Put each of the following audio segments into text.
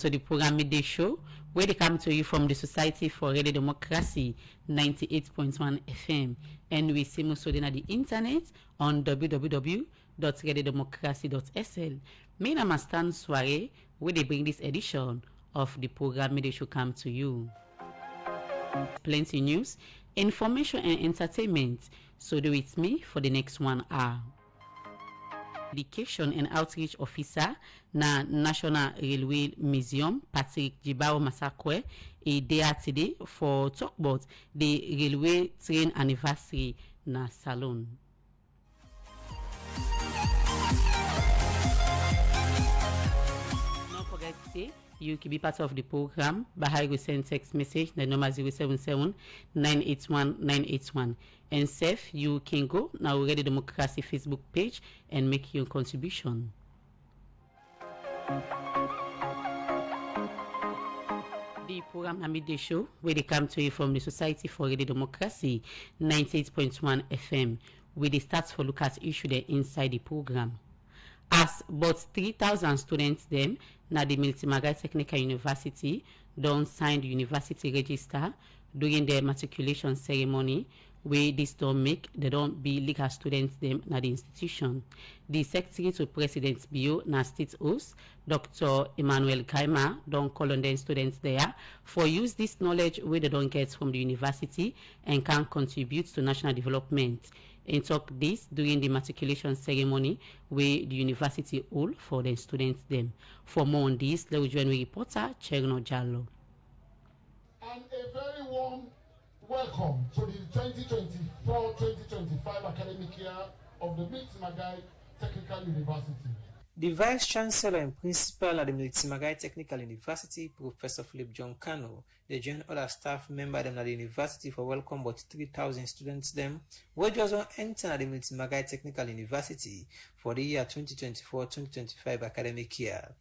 to the program Midday Show, where they come to you from the Society for Radio Democracy 98.1 FM, and we see most on the internet on www.radiodemocracy.sl. My name is Stan Soiree, where they bring this edition of the program Midday Show come to you. Plenty news, information and entertainment, so do with me for the next 1 hour. Education and Outreach Officer na National Railway Museum, Patrick Jibao Massaquoi, is there today for talk about the railway train anniversary na salon. Don't forget to say you can be part of the program by how you send text message the number 077-981-981. And safe, you can go now Radio Democracy Facebook page and make your contribution. The program Midday Show, where they come to you from the Society for Radio Democracy 98.1 FM, where they start for look at issue there inside the program. As about 3,000 students them na the Magai Technical University don't sign the university register during their matriculation ceremony, where this don't make they don't be legal students them na the institution. The Secretary to President Bio na State House, Dr. Emmanuel Kaima, don't call on the students there for use this knowledge where they don't get from the university and can contribute to national development. And talk this during the matriculation ceremony where the university hold for the students them. For more on this, let's join with reporter Cherno Jallo. And a very warm welcome to the 2024-2025 academic year of the Magai Technical University. The Vice Chancellor and Principal at the Magai Technical University, Professor Philip John Kano, they joined other staff members at the university for welcome about 3,000 students them, who just enter at the Magai Technical University for the year 2024-2025 academic year.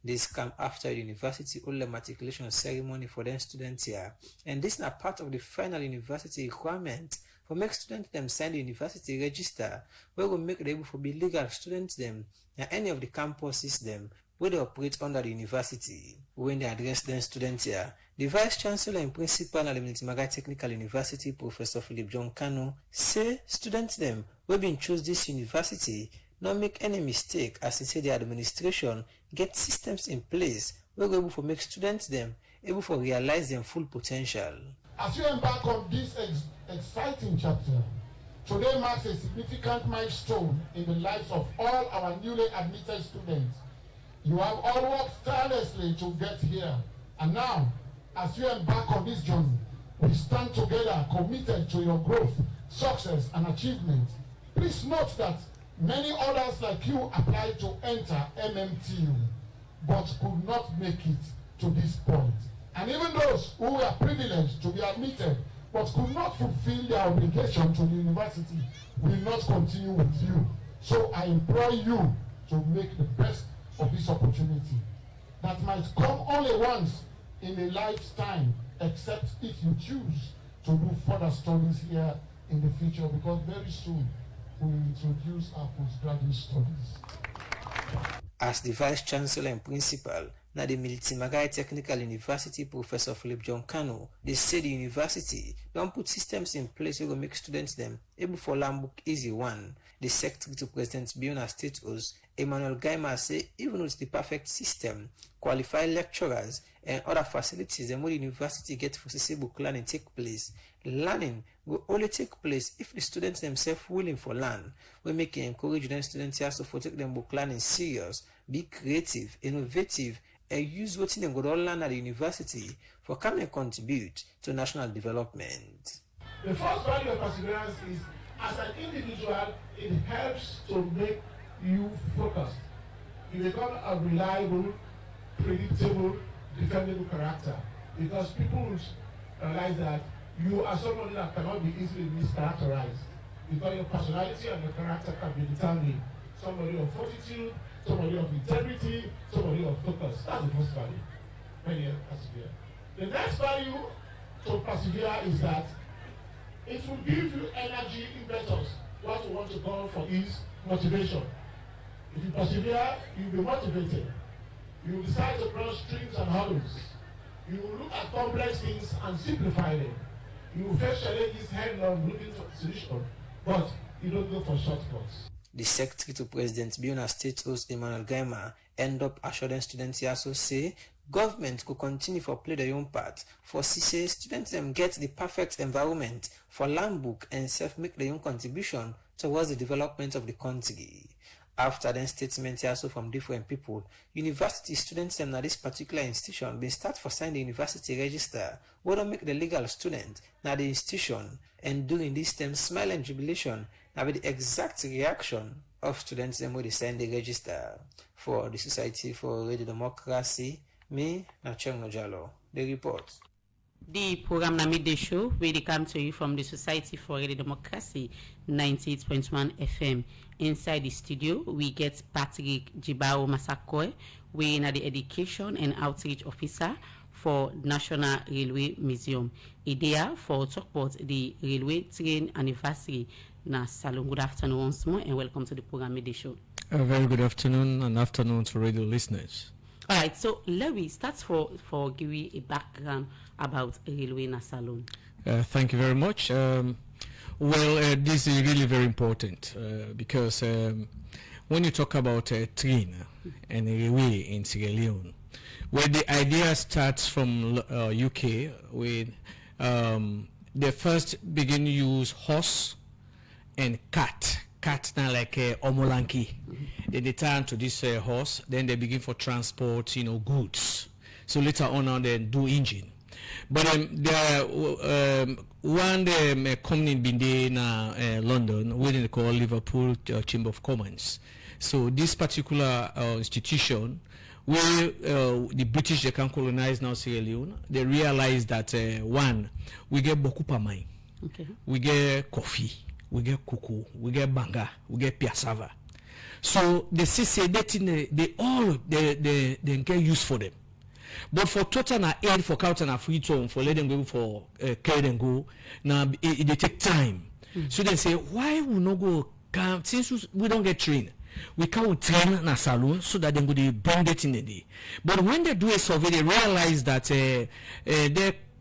This come after the university hold a matriculation ceremony for them students here, and this is not part of the final university requirement for make students them sign the university register, where will make them able to be legal students them and any of the campuses them where they operate under the university. When they address them students here, the Vice Chancellor and Principal at the Magai Technical University, Professor Philip John Kano, say students them will be choose this university not make any mistake, as he said the administration get systems in place where we're able to make students them able to realize their full potential. As you embark on this exciting chapter, today marks a significant milestone in the lives of all our newly admitted students. You have all worked tirelessly to get here, and now, as you embark on this journey, we stand together committed to your growth, success, and achievement. Please note that many others like you applied to enter MMTU, but could not make it to this point. And even those who were privileged to be admitted but could not fulfill their obligation to the university will not continue with you. So I implore you to make the best of this opportunity that might come only once in a lifetime, except if you choose to do further studies here in the future, because very soon we will introduce our postgraduate studies. As the Vice Chancellor and Principal na the Magai Technical University, Professor Philip John Kano, they say the university don't put systems in place to make students them able for learn book easy one. The Secretary to President Biona State House, Emmanuel Gaima, say even with the perfect system, qualified lecturers and other facilities the more the university get for book learning take place, learning will only take place if the students themselves willing for learn. We make encourage them students here to take them book learning serious, be creative, innovative, and use what they go learn at the university for come and contribute to national development. The first value of perseverance is, as an individual, it helps to make you focused. You become a reliable, predictable, dependable character, because people realize that you are somebody that cannot be easily mischaracterized, because your personality and your character can be determined. Somebody of fortitude, somebody of integrity, somebody of focus. That's the first value when you persevere. The next value to persevere is that it will give you energy impetus. What you want to go for is motivation. If you persevere, you'll be motivated. You will decide to cross streams and hollows. You will look at complex things and simplify them. You will face challenges head-on looking for solution, but you don't go for shortcuts. The Secretary to President Biona State host Emmanuel Gaima end up assuring students here also say government could continue for play their own part for say students them get the perfect environment for learn book and self-make their own contribution towards the development of the country. After then statement also from different people, university students them at this particular institution been start for sign the university register, what don't make the legal student now the institution, and during this time smile and jubilation now be the exact reaction of students them when they sign the register. For the Society for Radio Democracy, me Nacheng Nojalo, the report. The program na midday show really come to you from the Society for Radio Democracy 98.1 FM. Inside the studio, we get Patrick Jibao Massaquoi, we are the Education and Outreach Officer for National Railway Museum. Idea for talk about the railway train anniversary na salon. Good afternoon once more and welcome to the program midday show. A very good afternoon and afternoon to radio listeners. All right, so Lewi starts for give you a background about railway na salon. Thank you very much. This is really very important because when you talk about a train and a railway in Sierra Leone, where the idea starts from UK, with they first begin to use horse and cat now like omolanki. Then they turn to this horse, then they begin for transport, goods. So later on now they do engine. But there one company been there in London, what they call Liverpool Chamber of Commerce. So this particular institution, where the British they can colonize now Sierra Leone, they realize that one, we get beaucoup pamai, Okay. we get coffee, we get cocoa, we get banga, we get piassava. So they say that they all they get use for them. But for total na aid for count and a free tone for let them go for carry them go now they take time. So they say why we not go come since we don't get trained. We can't train na salon so that they go they bring it in the day. But when they do a survey, they realize that their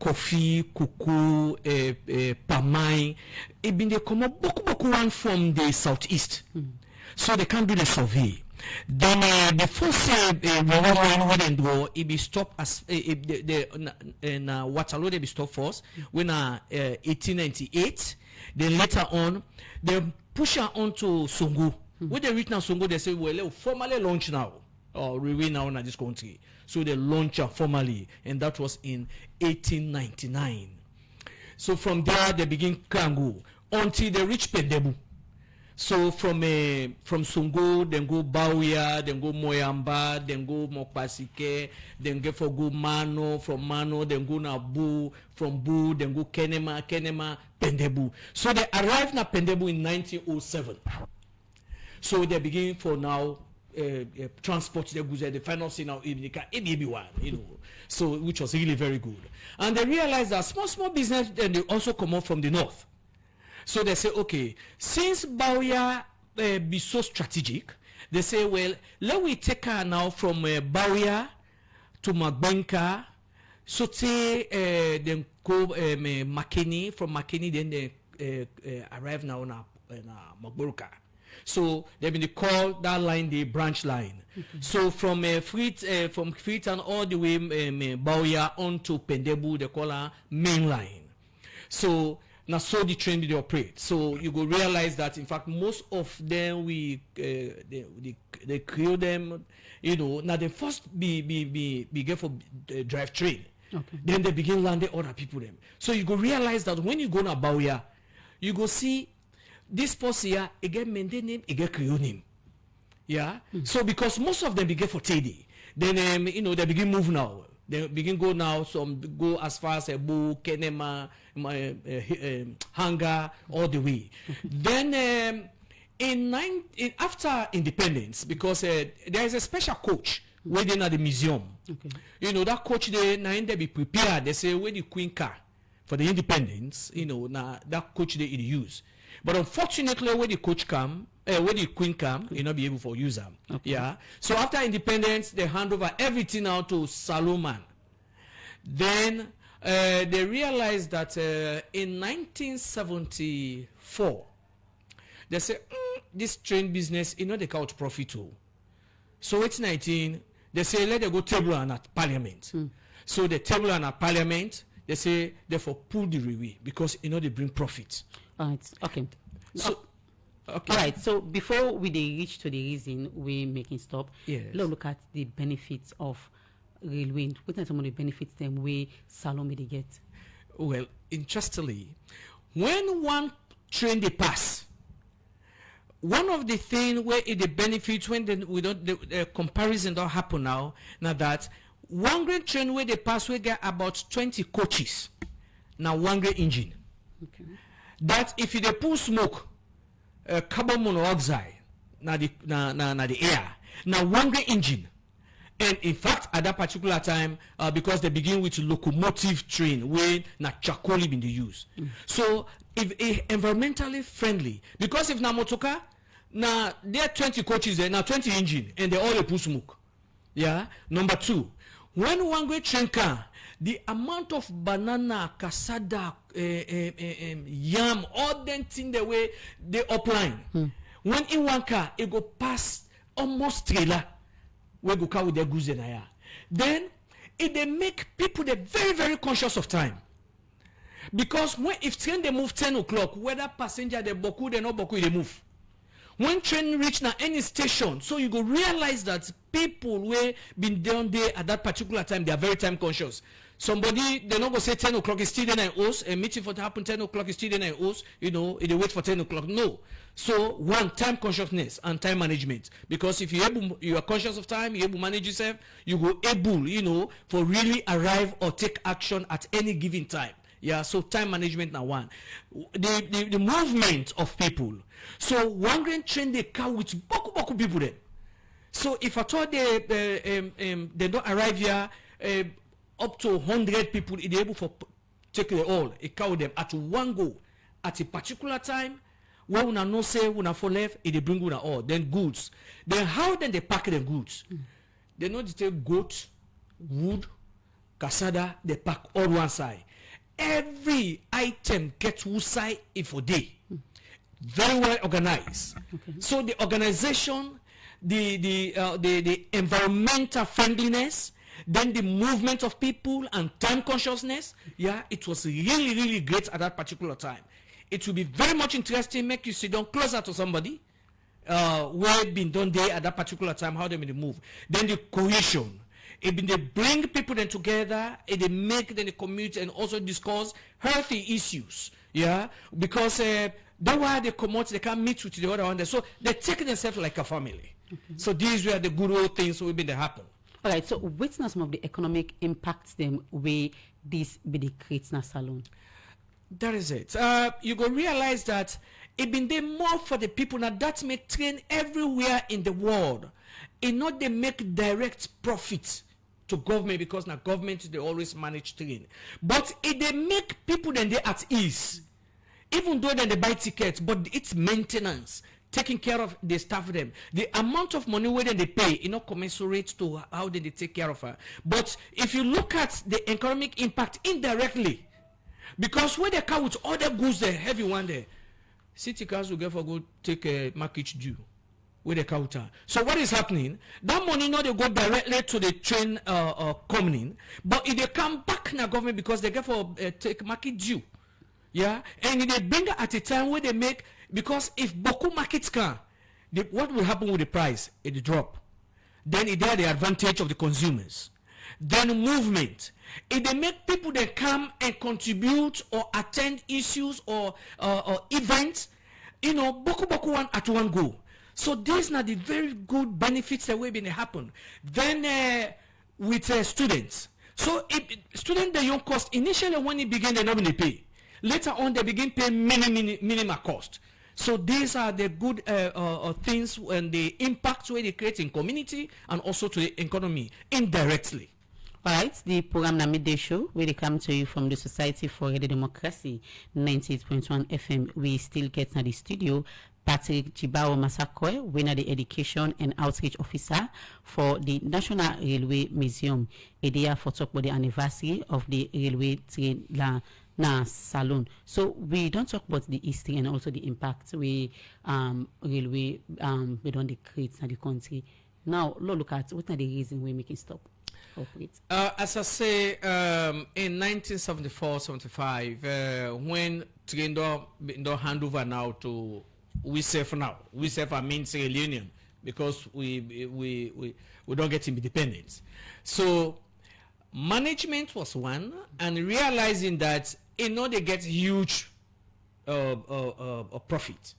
coffee, cocoa, pamai, it been they come up boku one from the southeast. So they can't do the survey. Then the first railway when go, it be stopped as Waterloo they be stopped first when 1898. Then later on they push her on to Songo. When they reach now Songo, they say well formally launch now or railway now in this country. So they launch her formally, and that was in 1899. So from there they begin Kango until they reach Pendebu. So from Songo, then go Bawia, then go Moyamba, then go Mokpasike, then go for go Mano, from Mano, then go Nabu, from Bu, then go Kenema, Pendebu. So they arrived at Pendebu in 1907. So they begin for now transport the goods. The final scene now one, so which was really very good. And they realized that small business then they also come up from the north. So they say, okay, since Bawia be so strategic, they say, well, let we take her now from Bawia to Magbenka, so then go Makeni, from Makeni, then they arrive now in Magburuka. So they've been called that line the branch line. So from Freetown all the way Bawia on to Pendebu, they call her main line. So now so the train they operate. So you will realize that in fact most of them they create them, now they first be get for drive train. Okay. Then they begin landing other people them. So you go realize that when you go to Bawia, you go see this person here, it get maintain name, it get create name. Yeah. So because most of them begin for Teddy, then they begin move now. They begin go now. Some go as far as Ebu, Kenema, Hanga, all the way. Then after independence, because there is a special coach waiting at the museum. Okay. That coach they be prepared. They say when the Queen car for the independence, now that coach they use. But unfortunately, when the coach come, when the queen come, you not be able to use them. Okay. Yeah. So after independence, they hand over everything now to Salomon. Then they realized that in 1974, they say this train business, they count profit too. So it's 19. They say let them go table and at parliament. So the table and at parliament, they say therefore pull the railway because they bring profit. All right. Okay. So okay. All right. So before we reach to the reason we making stop, Yes. let's look at the benefits of railway. What are some of the benefits them we Salome they get? Well, interestingly, when one train they pass, one of the things where it the benefits when the comparison don't happen now that one great train where they pass we get about 20 coaches. Now one great engine. Okay. That if you dey pull smoke, carbon monoxide, na the air, now one great engine. And in fact, at that particular time, because they begin with locomotive train, where na charcoal been they use. So if environmentally friendly, because if na motoka, now there are 20 coaches there, now 20 engine, and they all dey pull smoke. Yeah. Number two, when one great train car, the amount of banana, cassava, yam, all them things the way they upline. When in one car, it go past almost trailer, where go car with their goods in here. Then it they make people they very, very conscious of time. Because when if train they move 10 o'clock, whether passenger they boku, they no boku, they move. When train reach na any station, so you go realize that people where been down there at that particular time, they are very time conscious. Somebody, they not go say 10 o'clock is still there and host, a meeting for to happen 10 o'clock is still there and host, they wait for 10 o'clock. No. So one, time consciousness and time management. Because if you are conscious of time, you able to manage yourself, you go able, for really arrive or take action at any given time. Yeah, so time management now one. The movement of people. So one grand train they car with boku people there. So if at all they don't arrive here, up to 100 people, they able for take it all, it carry them at one go, at a particular time. When una no say una for left, it they bring una all. Then goods. Then how then they pack the goods? They know they take goat, wood, cassava, they pack all one side. Every item gets one side if a day. Very well organized. Okay. So the organization, the environmental friendliness, then the movement of people and time consciousness, yeah, it was really, really great at that particular time. It will be very much interesting, make you sit down closer to somebody where been done there at that particular time, how they may move. Then the cohesion. It been they bring people then together, they make then they commute and also discuss healthy issues. Yeah, because that's why they come out, they can meet with the other one. So they take themselves like a family. Okay. So these were the good old things will be they happen. All right. So what's now some of the economic impacts them where this be the creates na salon? That is it. You go realize that it been there more for the people now that may train everywhere in the world. It not they make direct profit to government because now government they always manage train. But it they make people then they at ease. Even though then they buy tickets, but it's maintenance, taking care of the staff them. The amount of money where they pay, it not commensurate to how they take care of her. But if you look at the economic impact indirectly, because when they come with all the goods, the heavy one there, city cars will get for go take a market due with the counter. So what is happening? That money not they go directly to the train company, but if they come back in the government because they get for take market due. Yeah, and they bring it at a time where they make, because if Boku markets can, what will happen with the price? It drop. Then it there the advantage of the consumers. Then movement. If they make people that come and contribute or attend issues or events, Boku one at one go. So these are the very good benefits that will be happen. Then with students. So students they don't cost initially when it begin they normally pay. Later on they begin pay minimal cost. So these are the good things and the impacts where they create in community and also to the economy indirectly. Alright, the program na midday show where they come to you from the Society for Radio Democracy 98.1 FM. We still get na the studio Patrick Jibao Massaquoi, winner the education and outreach officer for the National Railway Museum. A day for talk about the anniversary of the railway train na salon. So we don't talk about the history and also the impact we railway we don't create in the country. Now look at what are the reason we make it stop. As I say, in 1974-75, when train don't hand over now to we means a union because we don't get independence. So management was one, and realizing that they get huge profit.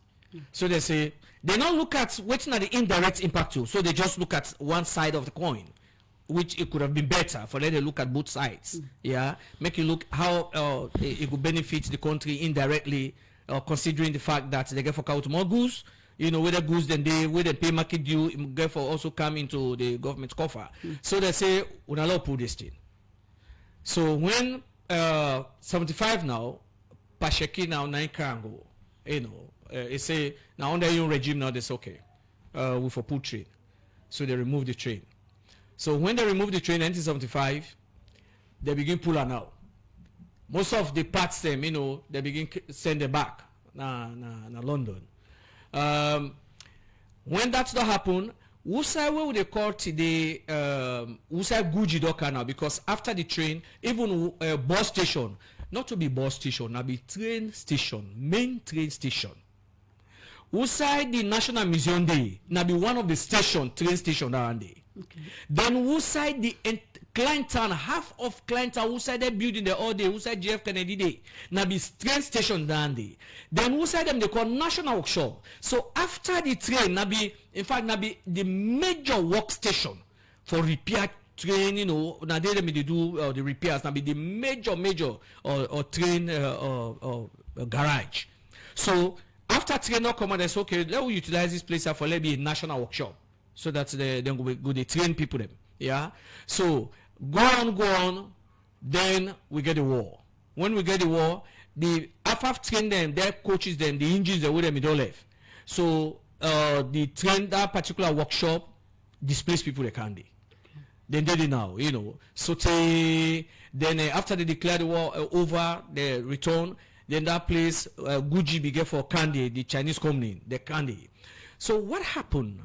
So they say they don't look at what's not the indirect impact too. So they just look at one side of the coin, which it could have been better for them to look at both sides. Yeah, make you look how it could benefit the country indirectly, considering the fact that they get for out more goods. Whether goods then they pay market due, therefore also come into the government coffer. So they say we not allow pull this thing. So when 75 now, Pasheki now 9 Karango, it say now under your regime now they say okay, we for pull train. So they remove the train. So when they remove the train in 1975, they begin pulling now. Most of the parts them, they begin send them back na London. When that's not happen, Usai what they call today Usai Guji Doka now, because after the train, even bus station, not to be bus station, now be train station, main train station. Usai the National Museum Day, now be one of the train station around there. Okay. Then Usai the Clinton, half of Clinton, Usai they building the all day, Usai JF Kennedy Day, now be train station down there. Then Usai them they call National Workshop. So after the train, now be the major workstation for repair train, now they do the repairs, now be the major or train garage. So after train not come, they say okay, let we utilize this place for let be a national workshop. So that's then go they train people them. Yeah. So go on, then we get the war. When we get the war, the after train them, their coaches them, the engines they with them don't left. So the train that particular workshop displace people they can't. Then they did now, So then after they declare the war over, they return. Then that place Guji began for Candy, the Chinese company, the Candy. So what happened?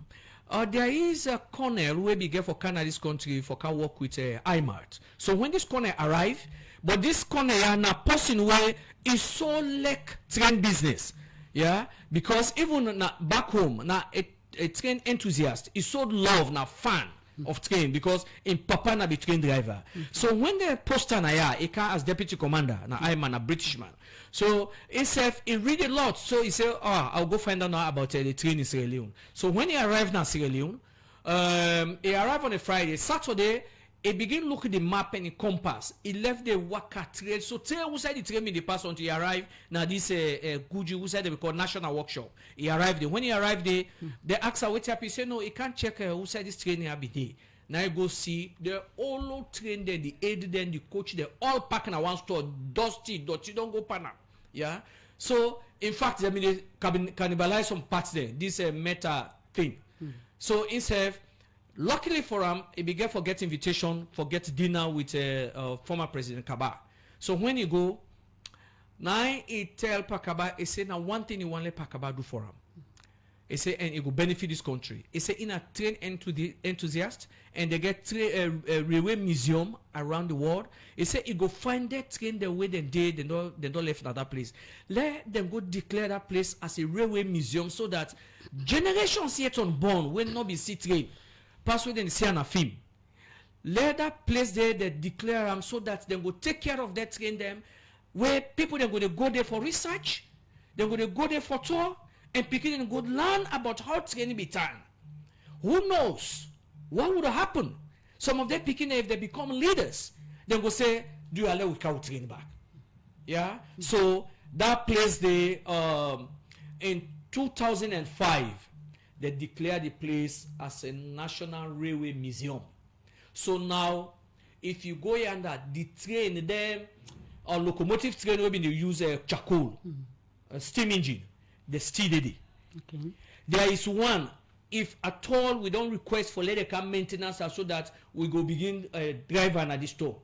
There is a colonel who began for Canada, this country, for can work with IMART. So when this colonel arrived, but this colonel and a person where is so like train business, yeah, because even back home, now a train enthusiast is so love now fan of train because in Papa na be train driver. So when the poster na he can as deputy commander, na I'm a British man. So he read a lot. So he said, I'll go find out now about the train in Sierra Leone. So when he arrived in Sierra Leone, he arrived on a Friday. Saturday, he began looking the map and the compass. He left the Waka trail. So tell who said the train in the past until he arrived. Now this Guji, who said they call National Workshop. He arrived there. When he arrived there, they asked her what happened. He said, no, he can't check who said this train here be there. Now you go see the all train there, the aid there, the coach there, all packing at one store, dusty, don't go pana. Yeah. So in fact, they cannibalize some parts there. This meta thing. So instead, luckily for him, he began for get invitation for get dinner with former President Kaba. So when you go, now he tell Pakaba, he say now one thing he want let Pakaba do for him. He say and it will benefit this country. He say in a train enthusiast and they get a railway museum around the world. He say he go find that train the way they did, they don't left at that place. Let them go declare that place as a railway museum so that generations yet unborn will not be see train. Pass with them see on a film. Let that place there they declare them so that they will take care of that train them where people they're going to go there for research, they're going to go there for tour. And people go learn about how training be done. Who knows what would happen? Some of them picking if they become leaders, they go say, "Do you allow we can train back?" Yeah. So that place they in 2005 they declared the place as a National Railway Museum. So now if you go yonder, the train there, or locomotive train, we use charcoal, a steam engine, the still did it. Okay. There is one, if at all we don't request for let come maintenance so that we go begin driver at the store.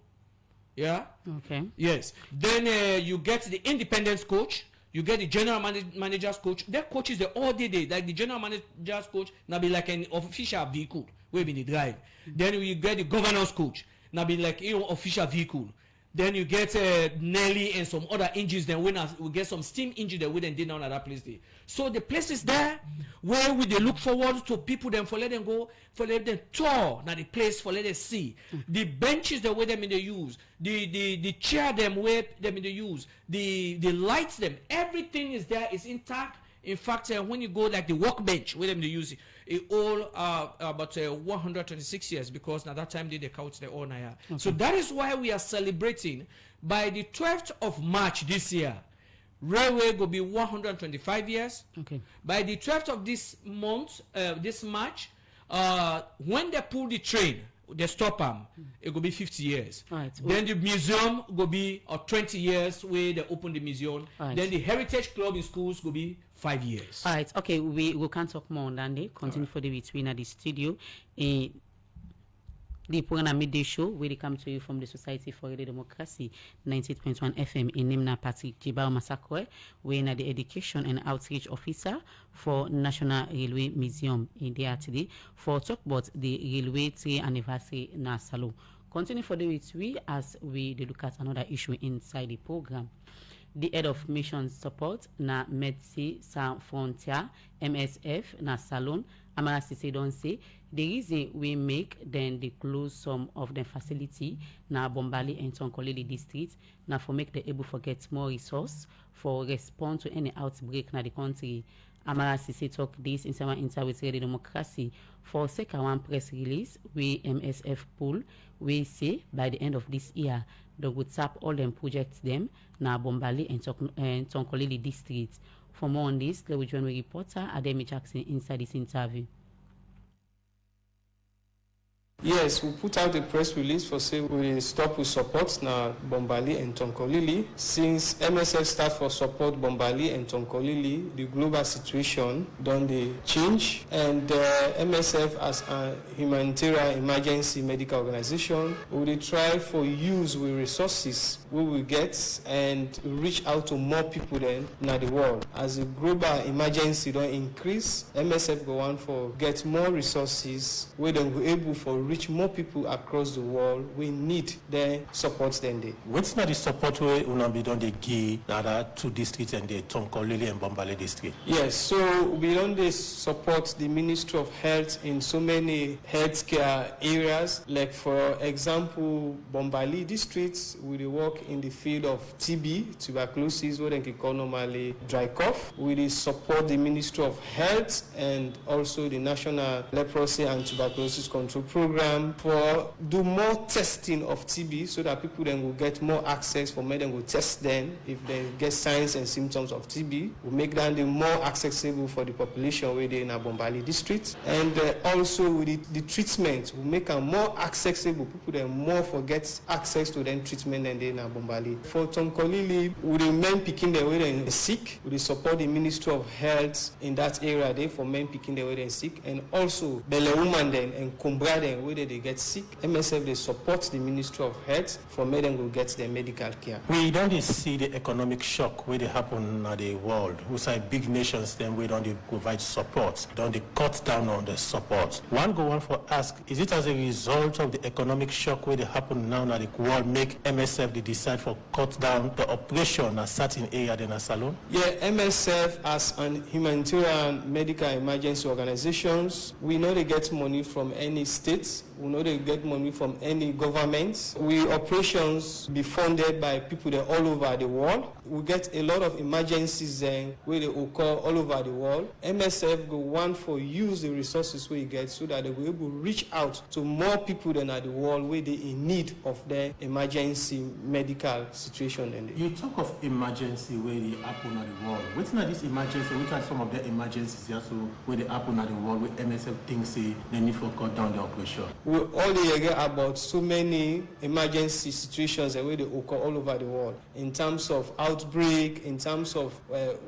Yeah. Okay. Yes. Then you get the independence coach. You get the general manager's coach. Their coaches they all day like the general manager's coach now be like an official vehicle where we drive. Then you get the governor's coach now be like official vehicle. Then you get Nelly and some other engines. Then we get some steam engine that we then did down at that place there. So the place is there where we they look forward to people then for let them go, for let them tour now the place for let them see. The benches the way them in the use, the chair them where them in the use, the lights them, everything is there, is intact. In fact, when you go like the workbench where them they use it all about 126 years because at that time they count the all now. Okay. So that is why we are celebrating by the 12th of March this year. Railway will be 125 years. Okay. By the 12th of this month, this March, when they pull the train, they stop them, it will be 50 years. Right. Then the museum will be 20 years where they open the museum. Right. Then the Heritage Club in schools will be 5 years. All right. Okay. We can't talk more on that day. Continue for the between at the studio. The program midday show will come to you from the Society for Radio Democracy 98.1 FM in Nimna Patrick Jibao Massaquoi. We are the education and outreach officer for National Railway Museum in the today for talk about the Railway 3 anniversary na Salon. Continue for the week as we look at another issue inside the program. The head of mission support na Médecins Sans Frontières MSF na Salon Amara Sise don't say the reason we make then they close some of the facility na Bombali and Tonkolili district na for make they able to get more resource for respond to any outbreak na the country. Amara Sise talk this in some interview with Radio Democracy for second one press release we MSF pool we say by the end of this year they would tap all them projects them na Bombali and Tonkolili district. For more on this, let me join with reporter Ademi Jackson inside this interview. Yes, we put out a press release for say we stop with support now Bombali and Tonkolili. Since MSF start for support Bombali and Tonkolili, the global situation done the change and MSF as a humanitarian emergency medical organization, we will try for use with resources we will get and reach out to more people then in the world. As the global emergency don't increase, MSF go on for get more resources where they will be able for reach more people across the world. We need their support then day. What's not the support way we don't give the two districts and the Tonkolili and Bombali district? Yes, so we don't support the Ministry of Health in so many healthcare areas. Like for example, Bombali districts we work in the field of TB, tuberculosis, what they call normally dry cough. We support the Ministry of Health and also the National Leprosy and Tuberculosis Control Program for do more testing of TB so that people then will get more access for me then will test them if they get signs and symptoms of TB. We make that the more accessible for the population where they in a Bombali district. And also with the treatment, we make them more accessible. People then more forget access to them treatment than they in a Bombali. For Tonkolili, we remain picking the way they sick. We support the Ministry of Health in that area there for men picking the way they sick. And also Bele Woman then and Kumbra then where they get sick. MSF they support the Ministry of Health for men then will get their medical care. We don't see the economic shock where they happen in the world. We say big nations then we don't provide support. Don't they cut down on the support. One go on for ask, is it as a result of the economic shock where they happen now in the world make MSF they decide for cut down the operation at certain area than a salon? Yeah, MSF as an humanitarian medical emergency organizations, we know they get money from any states. We know they get money from any government. We operations be funded by people that all over the world. We get a lot of emergencies then where they occur all over the world. MSF go one for use the resources we get so that they will able to reach out to more people than at the world where they in need of their emergency medical situation. You talk of emergency where they happen at the world. What's not this emergency? Which are some of the emergencies also where they happen at the world where MSF thinks they need to cut down the operation? we all hear about so many emergency situations that they occur all over the world in terms of outbreak, in terms of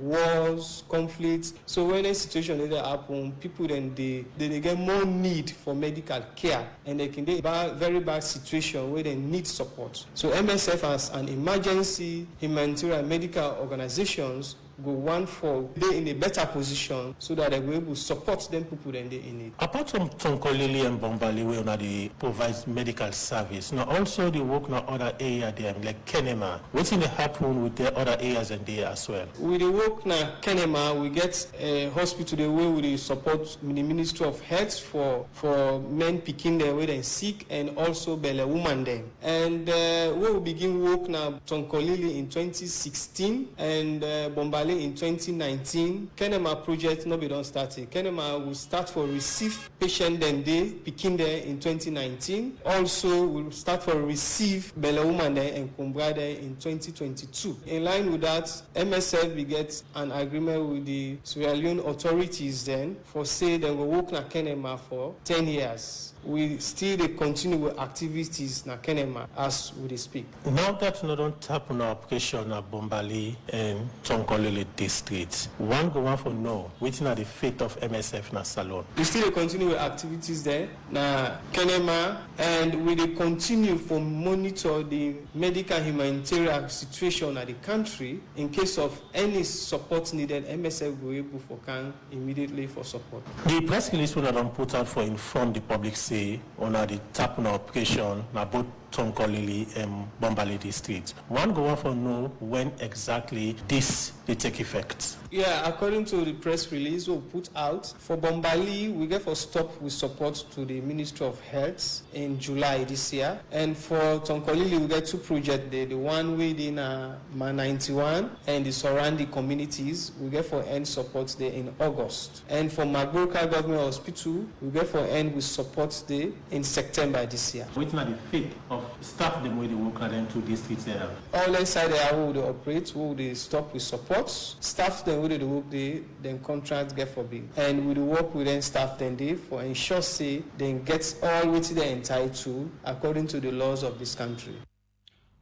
wars, conflicts. So when a situation like that happen, people then they get more need for medical care, and they can be very bad situation where they need support. So MSF as an emergency humanitarian medical organizations go one for they in a better position so that they will able to support them people then they in need. Apart from Tonkolili and Bombali, where they provide medical service, now also they work in other areas there, like Kenema. What's in the happen with the other areas and there as well? With the work now Kenema, we get a hospital the way we support the Ministry of Health for men picking their way and sick, and also Bele woman them. And we will begin work now Tonkolili in 2016 and Bombali in 2019. Kenema project no be done started. Kenema will start for receive patient then they picking there in 2019. Also will start for receive Bele woman there and Kumbra there in 2022. In line with that, MSF we get an agreement with the Sierra Leone authorities then for say they will work na Kenema for 10 years. We still continue with activities na Kenema as we speak. Now that we don't happen on application at Bombali and Tonkolili districts, one go on for know which are the fate of MSF na Salon. We still continue with activities there na Kenema, and we continue for monitor the medical humanitarian situation at the country. In case of any support needed, MSF will be able for can immediately for support. The press release when I don't put out for inform the public say on the tapping operation na both Tonkolili and Bombali districts. One go on for know when exactly this they take effect. Yeah, according to the press release we put out, for Bombali, we get for stop with support to the Ministry of Health in July this year. And for Tonkolili, we get two projects there. The one within Man 91 and the surrounding communities, we get for end support there in August. And for Magburka Government Hospital, we get for end with support there in September this year. Which are the fate of staff them where they work at them to districts there? All inside there, how they operate, who they stop with support. Staff them where they work there, then contract get forbid. And we work with them staff then they for ensure say they get all which they entitled to according to the laws of this country.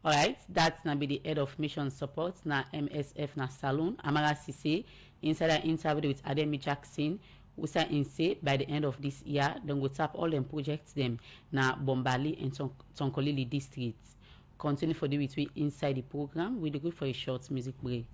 All right, that's now be the head of mission support na MSF na Salon. Amara Sise inside an interview with Ademi Jackson, who said in say by the end of this year, then we'll tap all them projects them na Bombali and Tonkolili districts. Continue for the between inside the program. We'll go for a short music break.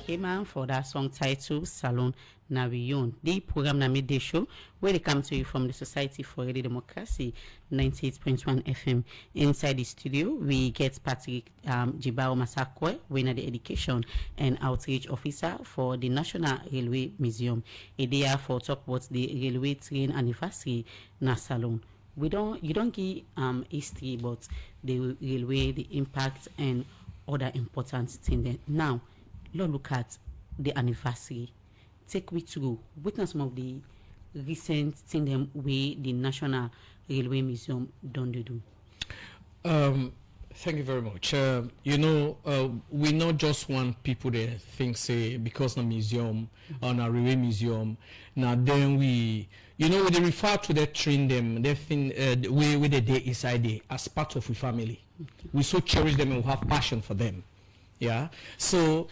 Hema for that song titled Salon na Leone. The program na midday show where they come to you from the Society for Radio Democracy 98.1 FM. Inside the studio, we get Patrick Jibao Massaquoi, winner the education and outreach officer for the National Railway Museum. A day for talk about the railway train anniversary na Salon. You don't give history about the railway, the impact and other important things. Then now, let's look at the anniversary. Take me through what are some of the recent things them way the National Railway Museum don't do. Thank you very much. We not just want people that think say because the museum or a railway museum. Now then we when they refer to that train them, they think the way they day inside there as part of a family. Okay. We so cherish them and we have passion for them. Yeah. So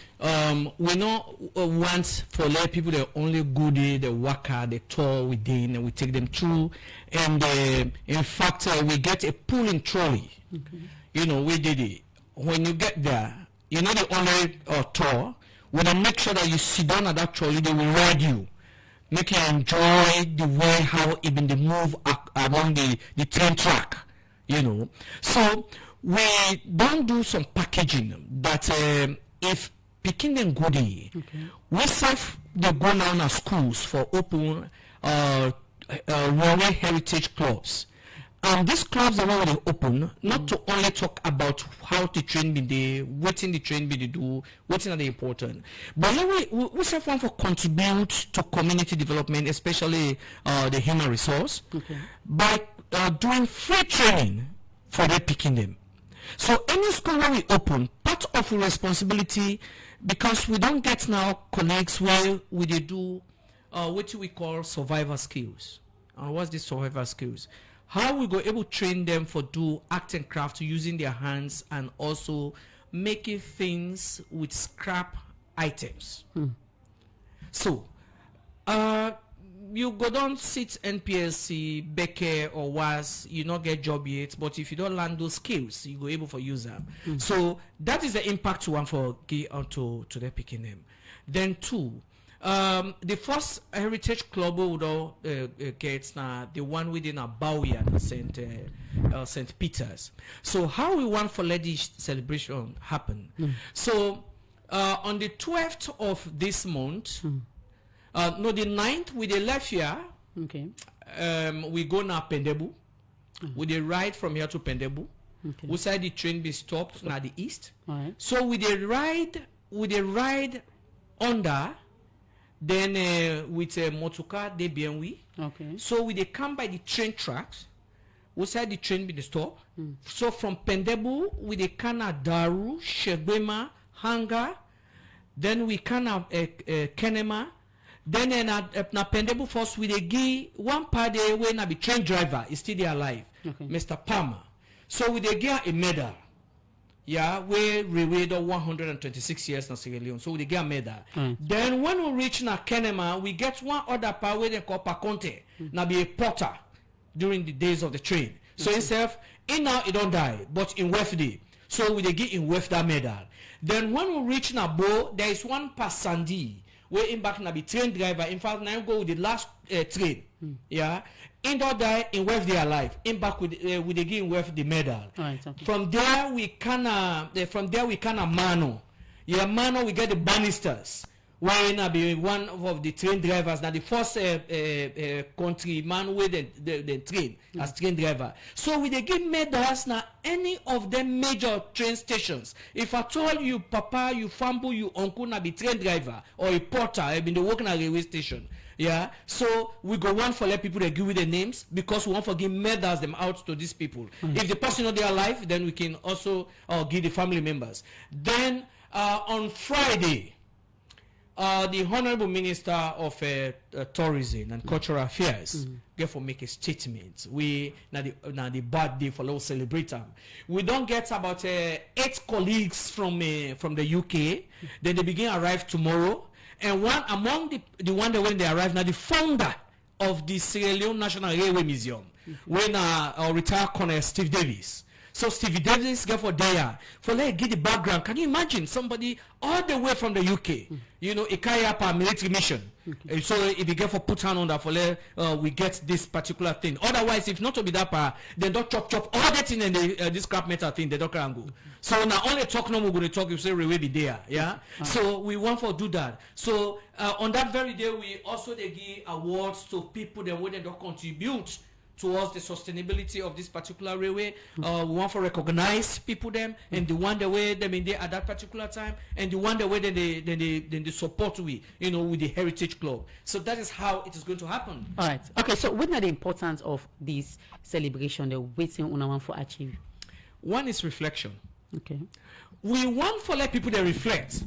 we not want for let people that only go there, they work hard, they tour within, and we take them through. And in fact, we get a pulling trolley. Okay. We did it. When you get there, the only tour. When I make sure that you sit down at that trolley, they will ride you, make you enjoy the way how even they move along the train track. So we don't do some packaging, but if picking them go there, okay. We serve the go down as schools for open rural heritage clubs. These clubs are already open, not to only talk about how the train be there, what in the train be they do, what's are the important. But we serve one for contribute to community development, especially the human resource, okay. By doing free training for their picking them. So any school where we open, part of the responsibility, because we don't get now colleagues where we do what we call survivor skills. What's this survivor skills? How we go able to train them for do art and craft using their hands and also making things with scrap items. So you go down sit NPLC, Becker or WAS, you not get job yet, but if you don't learn those skills, you go able for use them. So that is the impact one for give onto to the picking them. Then two, the first heritage club would get now the one within a Bowie at St. Peter's. So how we want for let this celebration happen? So on the 12th of this month, no, the 9th with the left here. Okay. We go now Pendebu. With the ride from here to Pendebu. Okay. We side the train be stopped now the east. Right. So with the ride under, then with a motorcar de BMW. Okay. So we they come by the train tracks. We side the train be the stop. So from Pendebu we they can Daru, Shegbema, Hanga. Then we can Kenema. Then na Pendebu first we dey give one party when na be train driver is still there alive, okay. Mr. Palmer. So we dey give a medal. Yeah, we reward 126 years na Sierra Leone. So we dey give a medal. Then when we reach na Kenema, we get one other part where they call Paconte. Na be a porter during the days of the train. So himself, now he don't die, but in Wefde. So we dey give in Wefda medal. Then when we reach na Bo, there is one Passandi. Where in back na be train driver. In fact, now go with the last train. Yeah, in don't die in West they alive. In back with the game West the medal. Right, okay. From there we can Mano. Yeah, Mano we get the banisters. Where na be one of the train drivers. Now the first countryman with the train as train driver. So we they give medals now any of them major train stations. If I told you papa, you fambo, you uncle na be train driver or a porter, have been working at a railway station. Yeah, so we go one for let people that give you the names because we want to give medals them out to these people. If the person not there alive, then we can also give the family members. Then on Friday. The Honorable Minister of Tourism and Cultural Affairs therefore make a statement. We now the bad day for let's celebrate them. We don't get about 8 colleagues from the UK. Then they begin arrive tomorrow. And one among the one that when they arrive now the founder of the Sierra Leone National Railway Museum, when retired Colonel Steve Davis. So Stevie Davis get for there. For let get the background. Can you imagine somebody all the way from the UK? You know, it carry up a military mission. So if you get for put hand on that for let we get this particular thing. Otherwise, if not to be that part, they don't chop all that thing and this scrap metal thing, they don't can go. So now only talk no more going to talk if say we be there. Yeah. So we want for do that. So on that very day, we also they give awards to people that would don't contribute towards the sustainability of this particular railway. We want to recognize people them and the one the way them in there at that particular time and the one the way that they support we, you know, with the Heritage Club. So that is how it is going to happen. All right. Okay. So what are the importance of this celebration? The waiting on one for achieve. One is reflection. Okay. We want for let people that reflect,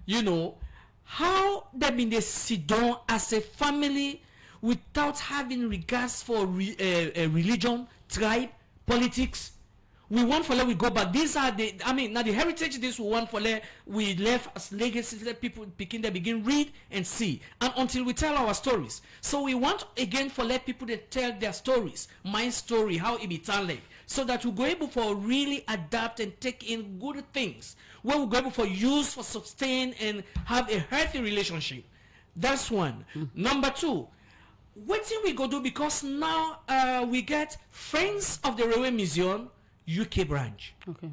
you know, how they been they sit down as a family without having regards for religion, tribe, politics. We want for let we go back. These are the, I mean, now the heritage this we want for let we left as legacy, let people begin read and see. And until we tell our stories. So we want again for let people that tell their stories, my story, how it be told, so that we go able for really adapt and take in good things. Where we go able for use, for sustain and have a healthy relationship. That's one. Number two, what thing we go do, because now we get Friends of the Railway Museum UK branch. Okay.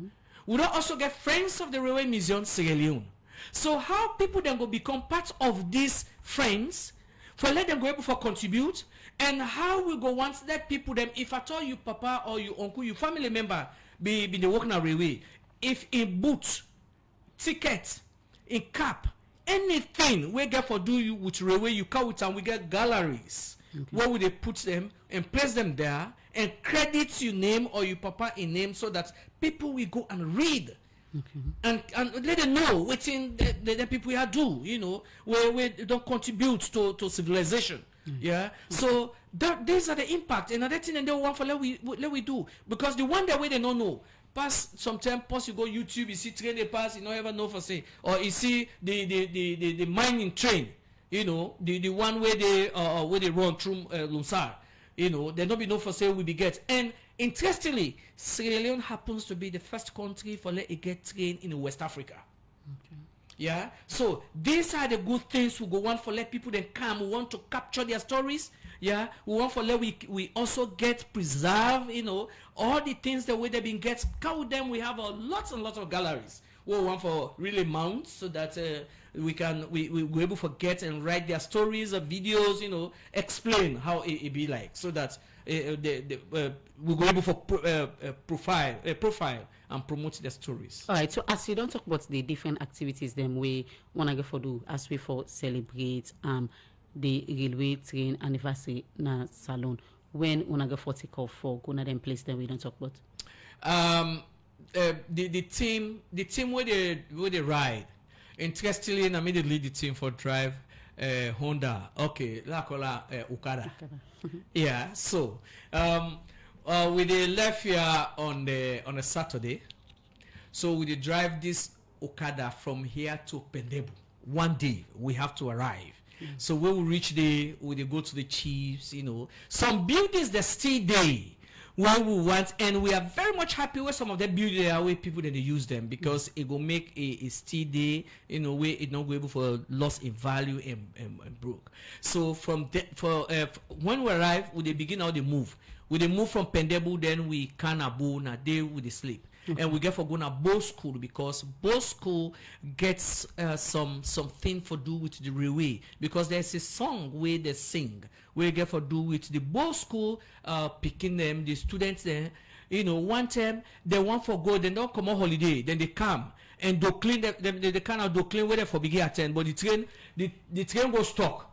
We don't also get Friends of the Railway Museum Sierra Leone. So how people then go become part of these friends, for let them go able for contribute, and how we go want that people them, if at all you papa or you uncle, you family member be the working at railway, if in boot, ticket, in cap, anything we get for do you with railway, you come with and we get galleries. Where would they put them and place them there and credit your name or your papa in name so that people will go and read. And let them know what thing the people here do, you know, where they don't contribute to civilization. Yeah. So these are the impact, and another thing and they want for let we do, because the one that way they don't know. Pass sometime, pass you go YouTube, you see train they pass, you don't ever know for say, or you see the mining train, you know, the one where they run through Lunsar, you know, they don't be known for say we be get. And interestingly, Sierra Leone happens to be the first country for let it get train in West Africa. Okay. Yeah. So these are the good things we go want for let people then come. We want to capture their stories. Yeah. We want for let we also get preserve, you know, all the things the way they've been get. Count them. We have lots and lots of galleries. We want for really mount so that we we're able to get and write their stories or videos, you know, explain how it be like, so that we go able for profile and promote their stories. All right. So as you don't talk about the different activities, then we wanna go for do as we for celebrate the railway train anniversary na salon. When wanna go for take off for go na them place then we don't talk about. The team where they ride. Interestingly, I immediately the team for drive Honda. Okay, la kola Okada. Yeah. So we they left here on a Saturday. So we drive this Okada from here to Pendebu. One day we have to arrive. So when we reach there, we go to the chiefs. You know, some buildings that stay there. When we want, and we are very much happy with some of the buildings there where people that they use them, because it will make a steady, you know, way it not go able for loss in value and broke. So from when we arrive, we they begin how they move. We they move from Pendebu, then we Kanabu na day we they sleep. And we get for going to both school, because both school gets something for do with the railway, because there's a song where they sing we get for do with the both school picking them, the students there, you know, one time they want for go, they don't come on holiday, then they come and do clean them, they kind of do clean where they for begin attend, but the train goes stuck,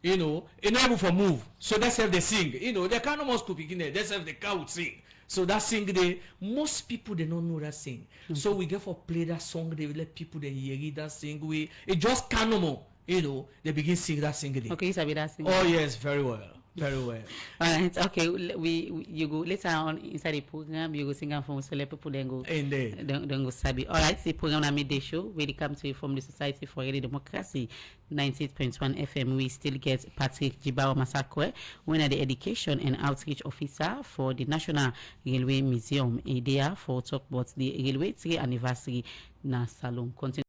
you know, able for move, so that's how they sing, you know, they can't almost cook in there, that's how the car would sing. So that sing they most people they don't know that sing. So we get for play that song, they let people they hear that sing. It just can't no more. You know, they begin sing that sing. Okay, you sabi that sing. Oh yes, very well. Very well. All right, okay. You go later on inside the program. You go sing and from so let people then go. Indeed. Don't go sabi. All right, the program na midday show. We come to you from the Society for Early Democracy, 98.1 FM. We still get Patrick Jibawa Massaquoi, one of the education and outreach officer for the National Railway Museum. There for talk about the Railway 3 anniversary na salon. Continue.